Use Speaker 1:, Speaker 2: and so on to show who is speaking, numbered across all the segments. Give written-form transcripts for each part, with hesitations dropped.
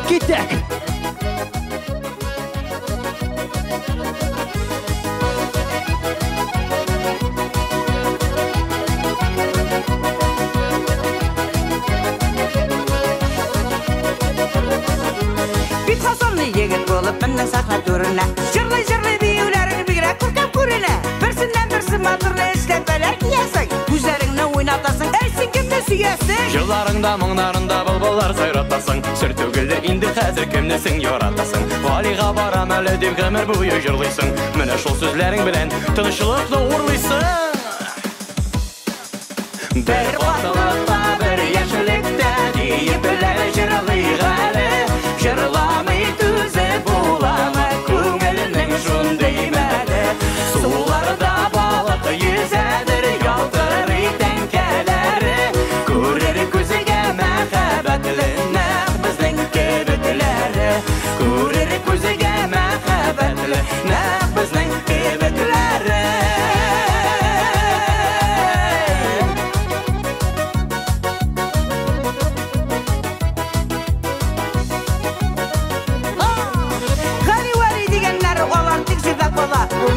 Speaker 1: كيتاك
Speaker 2: يجت بولب من ساخنا تورنا جرلي جرلي بيولارن بيقرا كركب كورنا برسنا برسم ماترنا işlep belek yasay Güzlerin oynatarsın ersin kimde süyesin
Speaker 3: Yıllarında mыңдарында bulbullar sayratasın Sür tөгілді инді қазір кімнесің yoratasın Валиға барам әлі деп ғәмір бойы жырлайсың Міне шол сөзлерің білен тынышлықты урлайсың Бір қотылықта бір яшілікте дейіп білер жырлайға Жырламай түзі буламы көңілінің шундей мәлі Суларда балық езәдір ялтыр тәңкелері Көрер көзіге мәхәбәтлі нәқ біздің кебітлері Көрер көзіге мәхәбәтлі нәқ біздің кебітлері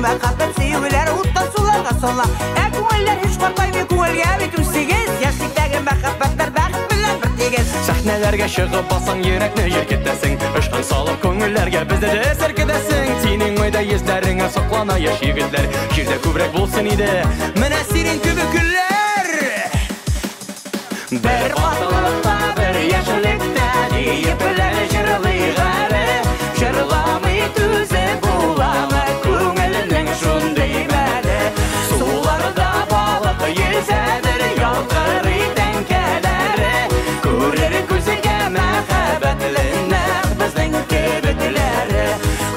Speaker 2: Мәхәббәт сөюләр утта суларга сала Күңелләр һич картаймый күңелгә бит үсигез Яшьлектәге мәхәббәтләр бәхет белән бер тигез
Speaker 3: Сәхнәләргә чыгып басаң йөрәкне җиркетәсең Ышкын салып күңелләргә бездә дә серкедәсең Синең майда йөзләреңә саклана яшь егетләр Җирдә күбрәк булсын иде менә синең кебек гөлләр Бер катылыкта бер яшьлектә диеп беләр җырлыйга Җырламый түзе буламы шундый мәлі Суларда балық езәдір ялтыр тәңкелері Көрер көзіге мәхәбәтлі нәқ біздің кебітлері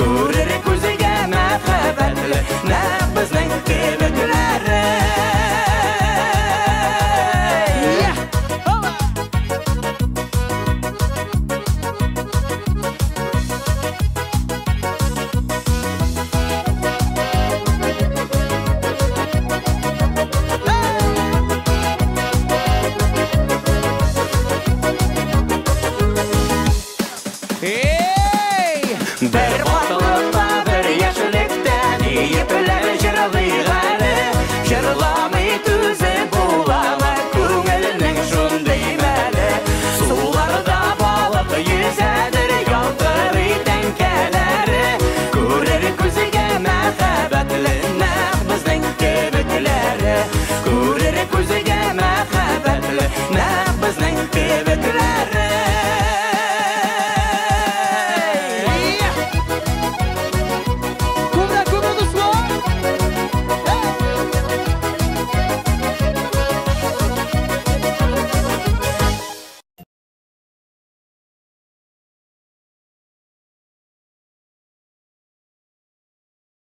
Speaker 3: Көрер көзіге мәхәбәтлі нәқ біздің кебітлері
Speaker 1: Hey!